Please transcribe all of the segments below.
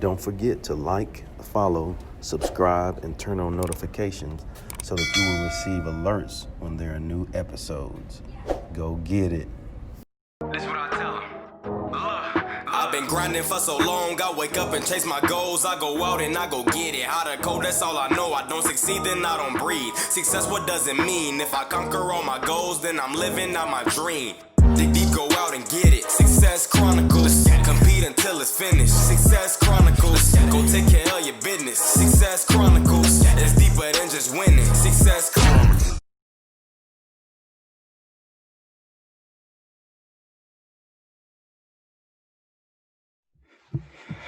Don't forget to like, follow, subscribe, and turn on notifications so that you will receive alerts when there are new episodes. Go get it. That's what I tell 'em. I've been grinding for so long, I wake up and chase my goals. I go out and I go get it. Hot or cold, that's all I know. I don't succeed, then I don't breathe. Success, what does it mean? If I conquer all my goals, then I'm living out my dream. Dig deep, go out and get it. Success Chronicles, compete until it's finished. Success Chronicles, go take care of your business. Success Chronicles, it's deeper than just winning. Success Chronicles.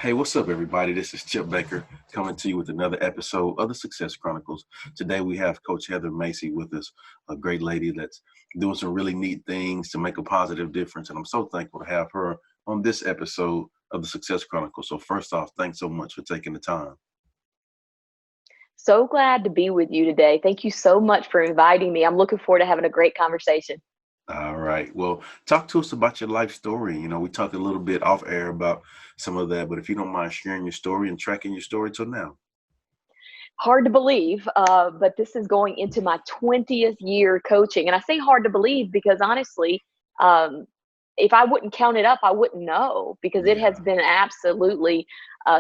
Hey, what's up, everybody? This is Chip Baker coming to you with another episode of the Success Chronicles. Today we have Coach Heather Macy with us, a great lady that's doing some really neat things to make a positive difference. And I'm so thankful to have her on this episode of the Success Chronicles. So first off, thanks so much for taking the time. So glad to be with you today. Thank you so much for inviting me. I'm looking forward to having a great conversation. All right. Well, talk to us about your life story. You know, we talked a little bit off air about some of that, but if you don't mind sharing your story and tracking your story till now. Hard to believe, but this is going into my 20th year coaching. And I say hard to believe because honestly, if I wouldn't count it up, I wouldn't know because it has been absolutely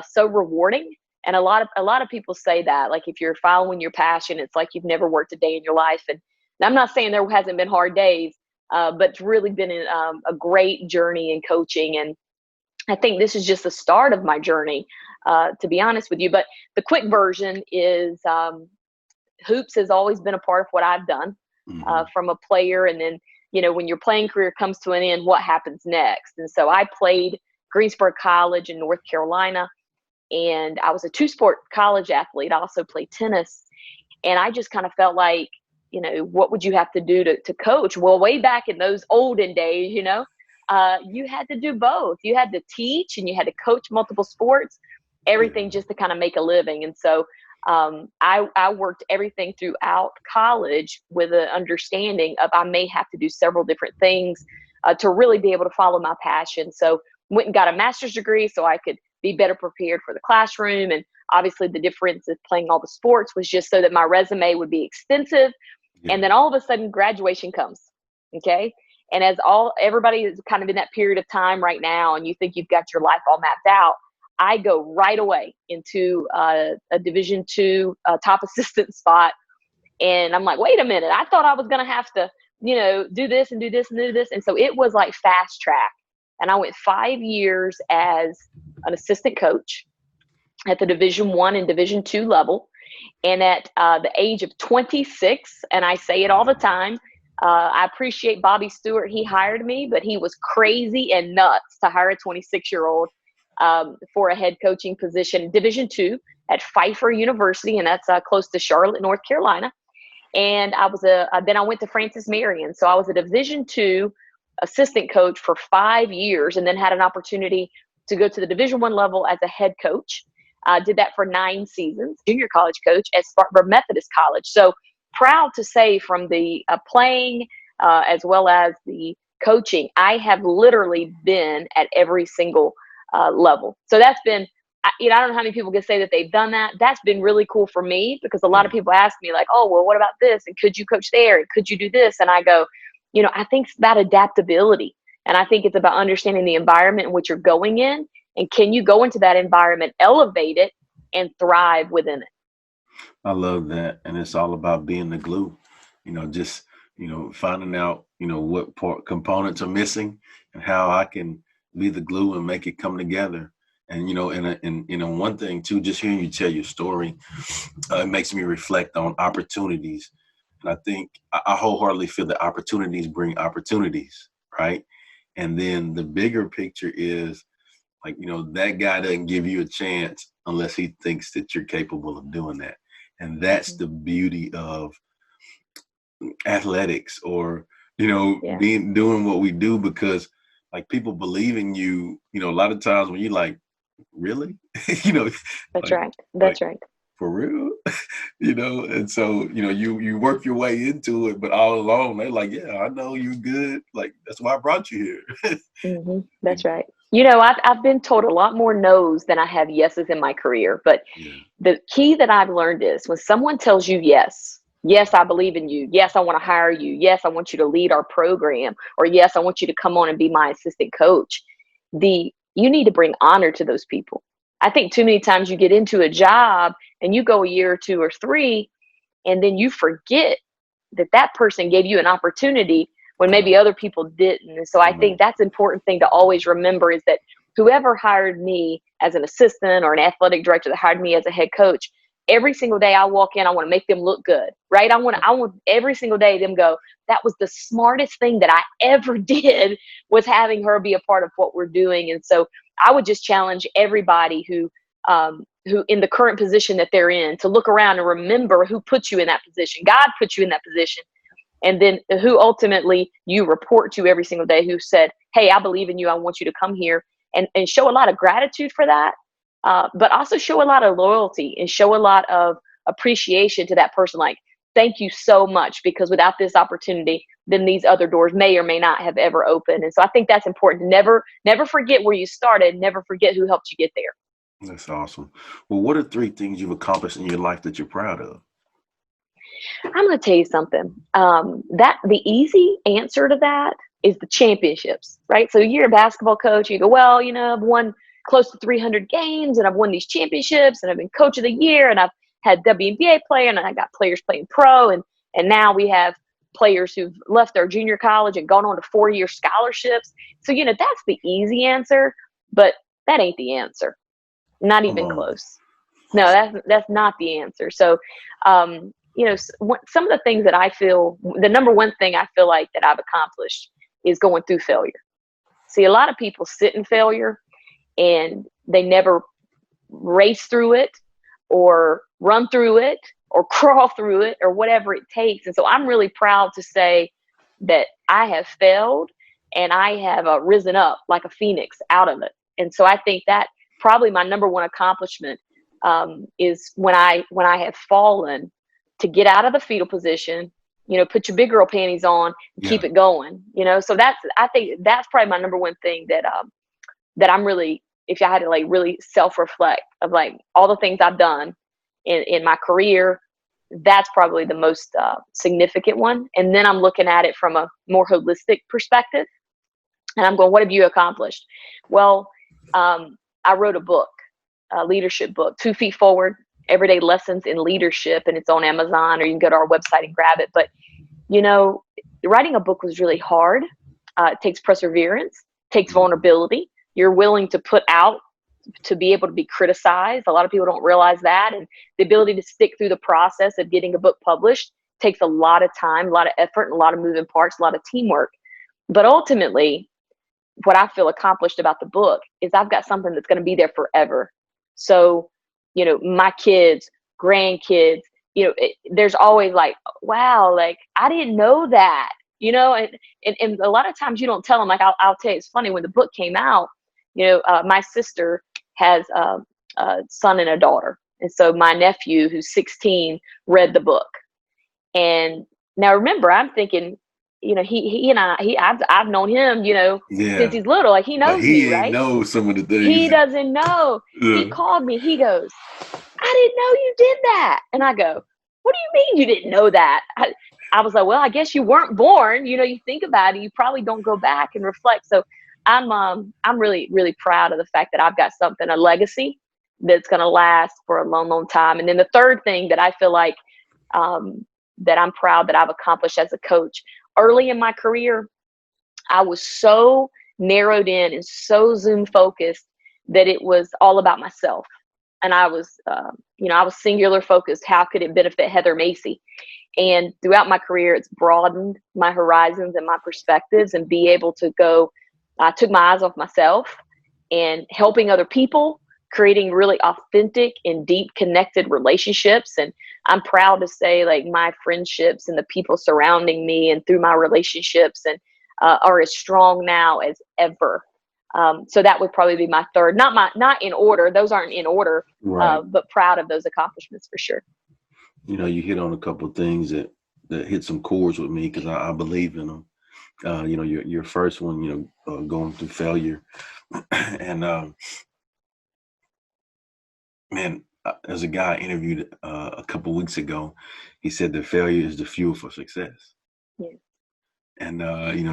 so rewarding. And a lot of people say that, like if you're following your passion, it's like you've never worked a day in your life. And I'm not saying there hasn't been hard days, but it's really been a great journey in coaching. And I think this is just the start of my journey, to be honest with you. But the quick version is hoops has always been a part of what I've done from a player. And then, you know, when your playing career comes to an end, what happens next? And so I played Greensboro College in North Carolina, and I was a two-sport college athlete. I also played tennis. And I just kind of felt like, you know, what would you have to do to coach? Well, way back in those olden days, you know, you had to do both. You had to teach and you had to coach multiple sports, everything just to kind of make a living. And so I worked everything throughout college with an understanding of I may have to do several different things to really be able to follow my passion. So went and got a master's degree so I could be better prepared for the classroom. And obviously the difference of playing all the sports was just so that my resume would be extensive. And then all of a sudden graduation comes. Okay. And as everybody is kind of in that period of time right now, and you think you've got your life all mapped out, I go right away into a Division II top assistant spot. And I'm like, wait a minute, I thought I was going to have to, you know, do this and do this and do this. And so it was like fast track. And I went 5 years as an assistant coach at the Division I and Division II level. And at the age of 26, and I say it all the time, I appreciate Bobby Stewart. He hired me, but he was crazy and nuts to hire a 26-year-old for a head coaching position, Division II at Pfeiffer University, and that's close to Charlotte, North Carolina. And then I went to Francis Marion. So I was a Division II assistant coach for 5 years, and then had an opportunity to go to the Division I level as a head coach. Did that for 9 seasons, junior college coach at Spartanburg Methodist College. So proud to say from the playing as well as the coaching, I have literally been at every single level. So that's been, you know, I don't know how many people can say that they've done that. That's been really cool for me because a lot of people ask me like, oh, well, what about this? And could you coach there? And could you do this? And I go, you know, I think it's about adaptability. And I think it's about understanding the environment in which you're going in. And can you go into that environment, elevate it, and thrive within it? I love that. And it's all about being the glue, you know, just, you know, finding out, you know, what components are missing and how I can be the glue and make it come together. And, you know, and you know, one thing too, just hearing you tell your story, it makes me reflect on opportunities. And I think I wholeheartedly feel that opportunities bring opportunities, right? And then the bigger picture is, like, you know, that guy doesn't give you a chance unless he thinks that you're capable of doing that. And that's the beauty of athletics, or, you know, doing what we do, because like people believe in you, you know, a lot of times when you're like, really? You know, That's like, right. That's right. For real? You know, and so, you know, you work your way into it, but all along they're like, yeah, I know you're good. Like, that's why I brought you here. That's right. I've been told a lot more no's than I have yeses in my career. But Yeah. the key that I've learned is when someone tells you yes, yes, I believe in you. Yes, I want to hire you. Yes, I want you to lead our program. Or yes, I want you to come on and be my assistant coach. You need to bring honor to those people. I think too many times you get into a job and you go a year or two or three, and then you forget that that person gave you an opportunity when Come maybe on. other people didn't. And so I Come think on. that's an important thing to always remember is that whoever hired me as an assistant or an athletic director that hired me as a head coach, every single day I walk in, I want to make them look good, right? I want every single day them go, that was the smartest thing that I ever did was having her be a part of what we're doing. And so I would just challenge everybody who in the current position that they're in to look around and remember who put you in that position. God put you in that position. And then who ultimately you report to every single day who said, hey, I believe in you. I want you to come here and show a lot of gratitude for that. But also show a lot of loyalty and show a lot of appreciation to that person. Like, thank you so much, because without this opportunity, then these other doors may or may not have ever opened. And so I think that's important. Never forget where you started. Never forget who helped you get there. That's awesome. Well, what are 3 things you've accomplished in your life that you're proud of? I'm going to tell you something. That the easy answer to that is the championships, right? So you're a basketball coach. You go, well, I've won close to 300 games, and I've won these championships, and I've been coach of the year, and I've had WNBA player, and I got players playing pro, and now we have players who've left their junior college and gone on to 4-year scholarships. So that's the easy answer, but that ain't the answer. Not Come even on. close. No, that's not the answer. So, some of the things that I feel, the number one thing I feel like that I've accomplished is going through failure. See, a lot of people sit in failure and they never race through it or run through it or crawl through it or whatever it takes. And so I'm really proud to say that I have failed and I have risen up like a phoenix out of it. And so I think that probably my number one accomplishment is when I have fallen, to get out of the fetal position, put your big girl panties on and Yeah. keep it going, so I think that's probably my number one thing that I'm really, if I had to like really self-reflect of like all the things I've done in my career, that's probably the most significant one. And then I'm looking at it from a more holistic perspective and I'm going, what have you accomplished? Well, I wrote a book, a leadership book, 2 Feet Forward, Everyday Lessons in Leadership, and it's on Amazon, or you can go to our website and grab it. But, writing a book was really hard. It takes perseverance, takes vulnerability. You're willing to put out to be able to be criticized. A lot of people don't realize that. And the ability to stick through the process of getting a book published takes a lot of time, a lot of effort, and a lot of moving parts, a lot of teamwork. But ultimately, what I feel accomplished about the book is I've got something that's going to be there forever. So, my kids, grandkids, there's always like, wow, like I didn't know that, and a lot of times you don't tell them. Like I'll tell you, it's funny when the book came out. My sister has a son and a daughter, and so my nephew, who's 16, read the book. And now remember, I'm thinking, he and I've known him, since Yeah. he's little. Like he But knows me, he ain't right? know some of the things. He doesn't know. He Yeah. called me. He goes, I didn't know you did that. And I go, what do you mean you didn't know that? I was like, well, I guess you weren't born. You think about it, you probably don't go back and reflect. So I'm really, really proud of the fact that I've got something, a legacy that's going to last for a long, long time. And then the third thing that I feel like that I'm proud that I've accomplished as a coach, early in my career, I was so narrowed in and so Zoom focused that it was all about myself. And I was, I was singular focused. How could it benefit Heather Macy? And throughout my career, it's broadened my horizons and my perspectives, and be able to go, I took my eyes off myself and helping other people, creating really authentic and deep connected relationships. And I'm proud to say, like, my friendships and the people surrounding me and through my relationships and are as strong now as ever. So that would probably be my third, not in order. Those aren't in order, Right. but proud of those accomplishments for sure. You hit on a couple of things that hit some chords with me because I believe in them. Your first one, going through failure. And man, there's a guy I interviewed a couple weeks ago. He said that failure is the fuel for success. Yeah. And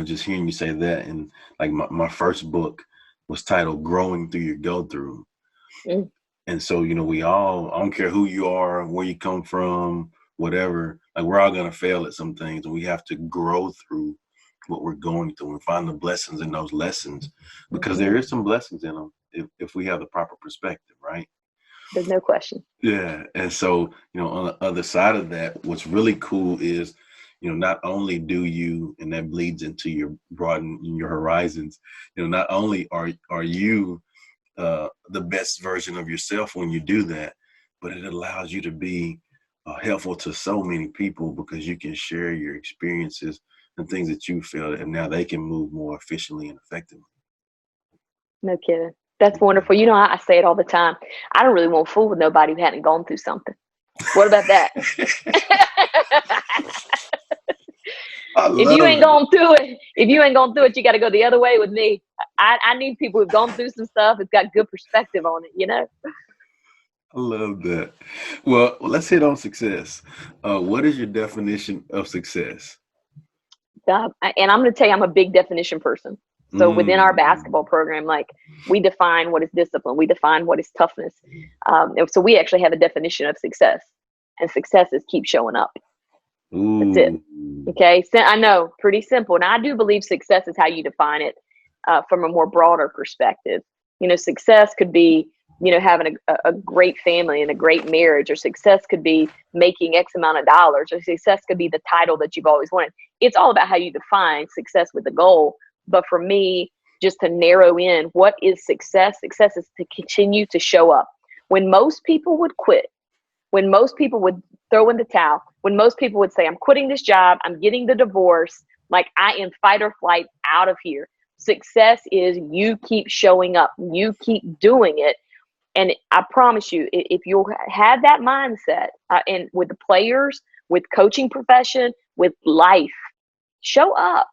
just hearing you say that, and like my first book was titled "Growing Through Your Go Through." Mm. And so, we all, I don't care who you are, where you come from, whatever, like we're all going to fail at some things, and we have to grow through what we're going through and find the blessings in those lessons, because there is some blessings in them if we have the proper perspective, right? There's no question. Yeah. And so, on the other side of that, what's really cool is, not only do you, and that bleeds into your broaden your horizons, not only are you the best version of yourself when you do that, but it allows you to be helpful to so many people, because you can share your experiences and things that you feel, and now they can move more efficiently and effectively. No kidding. That's wonderful. I say it all the time. I don't really want to fool with nobody who hadn't gone through something. What about that? If you ain't gone through it, you got to go the other way with me. I need people who've gone through some stuff. It's got good perspective on it, I love that. Well, let's hit on success. What is your definition of success? And I'm going to tell you, I'm a big definition person. So within our basketball program, like, we define what is discipline. We define what is toughness. And so we actually have a definition of success, and success is keep showing up. Ooh. That's it. Okay. So I know, pretty simple. And I do believe success is how you define it from a more broader perspective. Success could be, having a great family and a great marriage, or success could be making X amount of dollars, or success could be the title that you've always wanted. It's all about how you define success with a goal. But for me, just to narrow in, what is success? Success is to continue to show up. When most people would quit, when most people would throw in the towel, when most people would say, I'm quitting this job, I'm getting the divorce, like, I am fight or flight out of here. Success is you keep showing up, you keep doing it. And I promise you, if you have that mindset, and with the players, with coaching profession, with life, show up.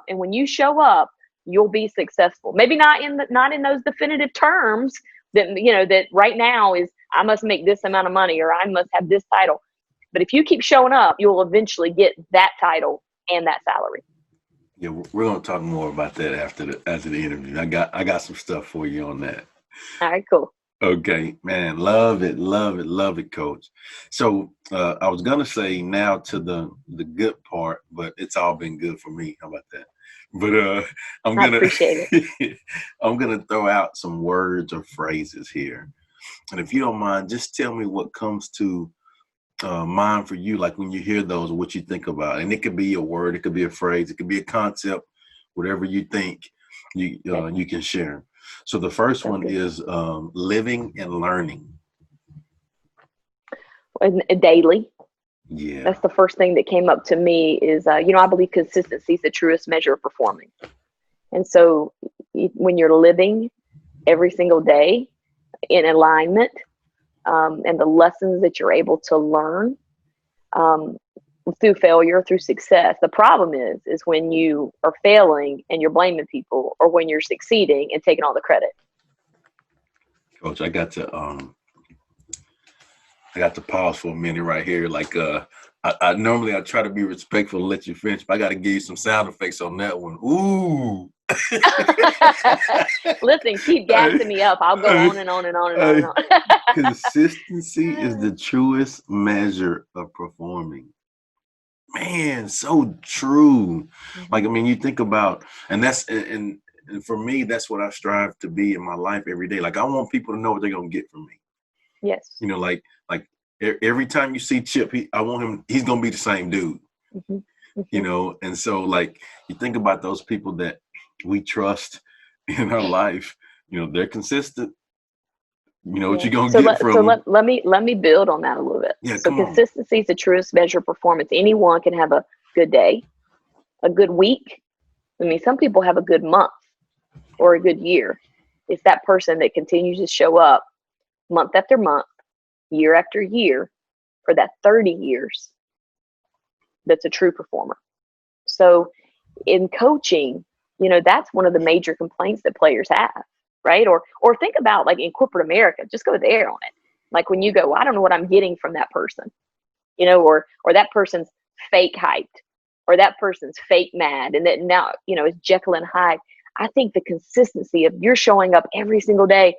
And when you show up, you'll be successful. Maybe not in those definitive terms that right now is, I must make this amount of money, or I must have this title. But if you keep showing up, you'll eventually get that title and that salary. Yeah, we're going to talk more about that after the interview. I got some stuff for you on that. All right, cool. Okay, man, love it, Coach. So I was gonna say now to the good part, but it's all been good for me. How about that? But I appreciate it. I'm gonna throw out some words or phrases here, and if you don't mind, just tell me what comes to mind for you, like when you hear those, what you think about. And it could be a word, it could be a phrase, it could be a concept, whatever you think you can share. So the first one is living and learning. Daily. Yeah. That's the first thing that came up to me is, I believe consistency is the truest measure of performing. And so when you're living every single day in alignment, and the lessons that you're able to learn through failure, through success. The problem is when you are failing and you're blaming people, or when you're succeeding and taking all the credit. Coach, I got to pause for a minute right here. Like I normally I try to be respectful and let you finish, but I got to give you some sound effects on that one. Ooh. Listen, keep gassing me up. I'll go on and on and on and on and on. Consistency is the truest measure of performing. Man, so true. Like, I mean, you think about, and that's, and for me, that's what I strive to be in my life every day. Like, I want people to know what they're going to get from me. Yes. Like every time you see Chip, I want him, he's going to be the same dude, and so like, you think about those people that we trust in our life, they're consistent. What you're going to get from them. Let me build on that a little bit. Yeah, so consistency is the truest measure of performance. Anyone can have a good day, a good week. I mean, some people have a good month or a good year. It's that person that continues to show up month after month, year after year, for that 30 years. That's a true performer. So in coaching, that's one of the major complaints that players have, right? Or think about like in corporate America, just go there on it. Like when you go, well, I don't know what I'm getting from that person, or that person's fake hyped, or that person's fake mad, and that now, it's Jekyll and Hyde. I think the consistency of you're showing up every single day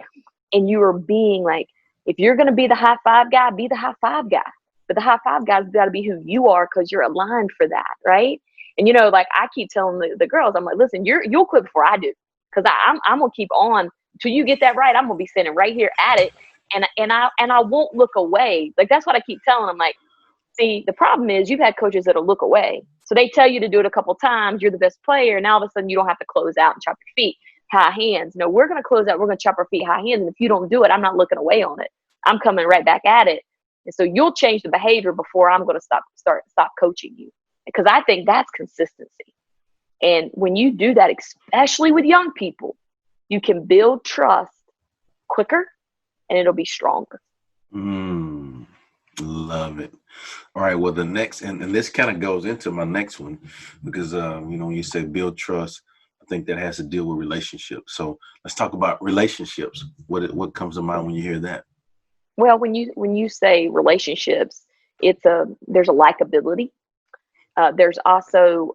and you are being like, if you're going to be the high five guy, be the high five guy. But the high five guy's got to be who you are because you're aligned for that, right? And like I keep telling the girls, I'm like, listen, you'll quit before I do, because I'm gonna keep on till you get that right. I'm gonna be sitting right here at it, and I won't look away. Like that's what I keep telling them. Like, see, the problem is you've had coaches that'll look away, so they tell you to do it a couple times. You're the best player, and all of a sudden you don't have to close out and chop your feet, high hands. No, we're gonna close out. We're gonna chop our feet, high hands, and if you don't do it, I'm not looking away on it. I'm coming right back at it. And so you'll change the behavior before I'm going to stop coaching you, because I think that's consistency. And when you do that, especially with young people, you can build trust quicker and it'll be stronger. Love it. All right. Well, the next, and this kind of goes into my next one, because, when you say build trust, I think that has to deal with relationships. So let's talk about relationships. What comes to mind when you hear that? Well, when you say relationships, there's a likability. There's also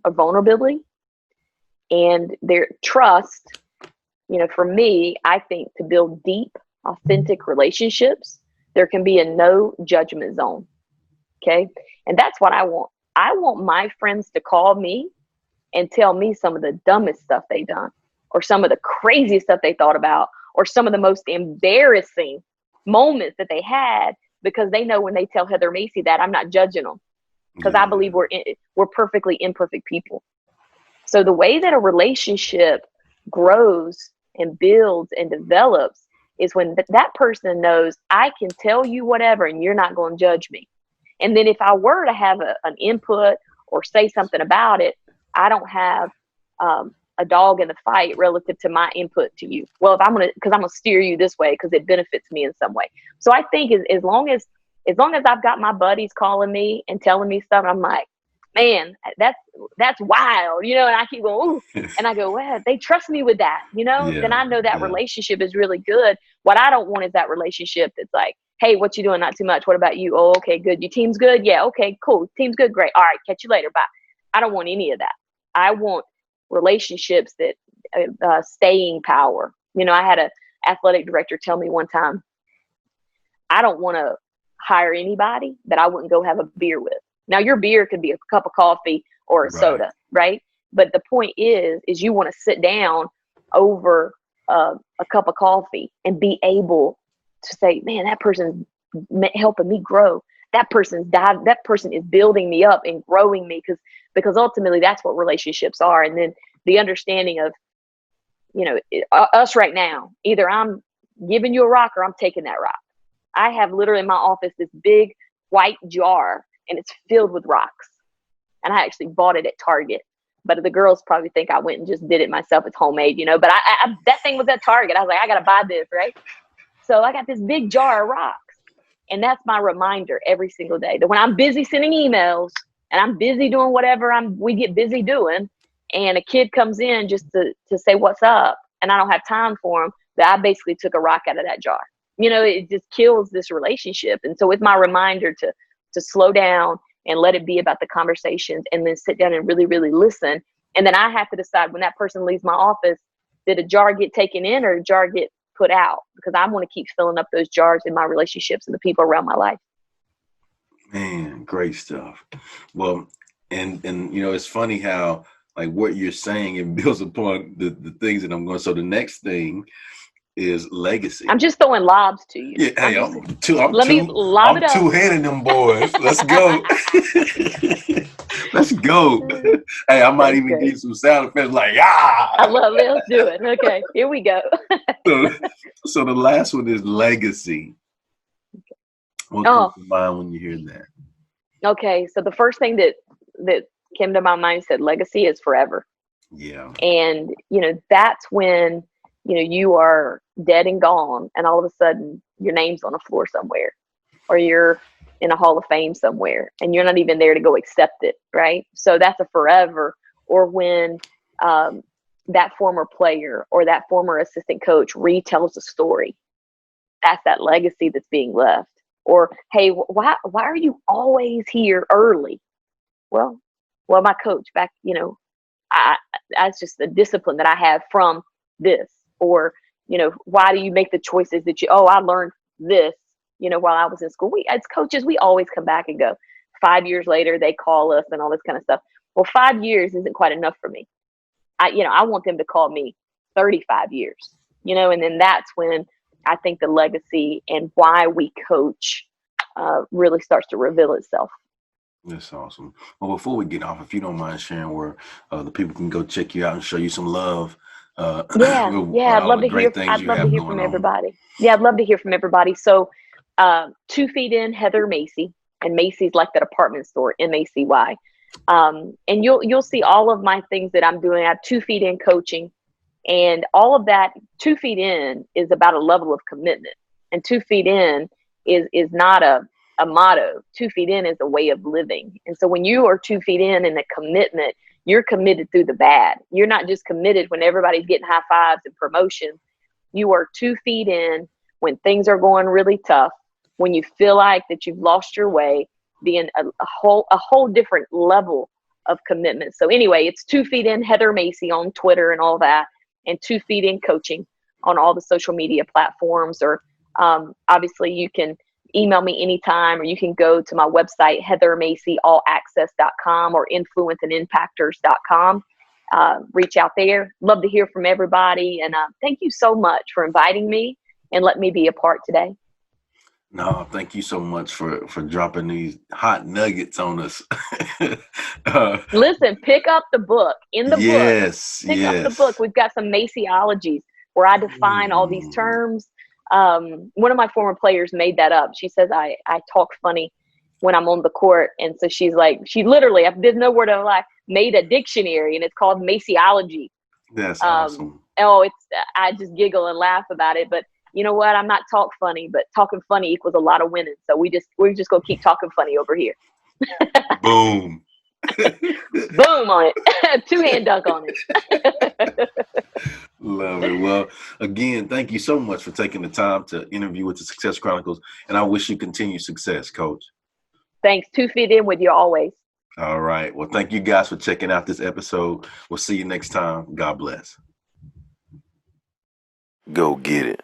a vulnerability, and there trust. For me, I think to build deep, authentic relationships, there can be a no judgment zone. Okay, and that's what I want. I want my friends to call me and tell me some of the dumbest stuff they've done, or some of the craziest stuff they thought about, or some of the most embarrassing moments that they had, because they know when they tell Heather Macy that, I'm not judging them, because I believe we're perfectly imperfect people. So the way that a relationship grows and builds and develops is when that person knows I can tell you whatever and you're not going to judge me. And then if I were to have an input or say something about it, I don't have a dog in the fight relative to my input to you. Well, because I'm gonna steer you this way because it benefits me in some way. So I think as long as I've got my buddies calling me and telling me stuff, I'm like, man, that's wild, and I keep going, ooh, and I go, well, they trust me with that, then I know that relationship is really good. What I don't want is that relationship that's like, hey, what you doing? Not too much. What about you? Oh, okay, good. Your team's good? Yeah, okay, cool. Team's good, great. All right, catch you later. Bye. I don't want any of that. I want relationships that staying power. I had an athletic director tell me one time, I don't want to hire anybody that I wouldn't go have a beer with. Now, your beer could be a cup of coffee or a soda, right? But the point is you want to sit down over a cup of coffee and be able to say, man, that person's helping me grow. That person is building me up and growing me, because ultimately that's what relationships are. And then the understanding of, us right now, either I'm giving you a rock or I'm taking that rock. I have literally in my office this big white jar, and it's filled with rocks. And I actually bought it at Target, but the girls probably think I went and just did it myself. It's homemade, but I that thing was at Target. I was like, I got to buy this, right? So I got this big jar of rocks. And that's my reminder every single day that when I'm busy sending emails and I'm busy doing whatever we get busy doing, and a kid comes in just to say what's up, and I don't have time for him, that I basically took a rock out of that jar. It just kills this relationship. And so it's my reminder to slow down and let it be about the conversations, and then sit down and really, really listen. And then I have to decide when that person leaves my office, did a jar get taken in or a jar get put out? Because I want to keep filling up those jars in my relationships and the people around my life. Man, great stuff. Well, and it's funny how like what you're saying, it builds upon the things that I'm going. So the next thing is legacy. I'm just throwing lobs to you. Yeah, hey, I'm two-handing them boys. Let's go. Let's go. Hey, I might even get some sound effects like, ah. I love it. Let's do it. Okay, here we go. So the last one is legacy. What comes to mind when you hear that? Okay, so the first thing that came to my mind said legacy is forever. Yeah. And, that's when, you are dead and gone, and all of a sudden your name's on a floor somewhere, or you're in a Hall of Fame somewhere, and you're not even there to go accept it, right? So that's a forever. Or when that former player or that former assistant coach retells the story. That's that legacy that's being left. Or, hey, why are you always here early? Well, my coach back, that's just the discipline that I have from this. Or, why do you make the choices that I learned this, while I was in school. We, as coaches, we always come back and go. 5 years later, they call us and all this kind of stuff. Well, 5 years isn't quite enough for me. I want them to call me 35 years, and then that's when I think the legacy and why we coach really starts to reveal itself. That's awesome. Well, before we get off, if you don't mind sharing where the people can go check you out and show you some love. Yeah, I'd love to hear. I'd love to hear from everybody. Yeah, I'd love to hear from everybody. So, 2 Feet In, Heather Macy, and Macy's like the department store, Macy. And you'll see all of my things that I'm doing. I have 2 Feet In coaching, and all of that. 2 Feet In is about a level of commitment, and 2 Feet In is not a motto. 2 Feet In is a way of living. And so when you are 2 feet in a commitment, you're committed through the bad. You're not just committed when everybody's getting high fives and promotions. You are 2 feet in when things are going really tough, when you feel like that you've lost your way, being a whole different level of commitment. So anyway, it's 2 Feet In, Heather Macy on Twitter and all that, and 2 Feet In coaching on all the social media platforms. Or obviously you can email me anytime, or you can go to my website, heathermacyallaccess.com or influenceandimpactors.com. Reach out there. Love to hear from everybody. And thank you so much for inviting me and letting me be a part today. No, thank you so much for dropping these hot nuggets on us. Listen, pick up the book. In the book, pick up the book. We've got some Macyologies where I define all these terms. One of my former players made that up. She says I talk funny when I'm on the court. And so she literally, there's no word of lie, made a dictionary, and it's called Macyology. That's awesome. I just giggle and laugh about it. But you know what? I'm not talk funny, but talking funny equals a lot of winning. So we're just going to keep talking funny over here. Boom. Boom on it. 2-hand dunk on it. Love it. Well, again, thank you so much for taking the time to interview with the Success Chronicles, and I wish you continued success, Coach. Thanks. 2 Feet In with you always. All right. Well, thank you guys for checking out this episode. We'll see you next time. God bless. Go get it.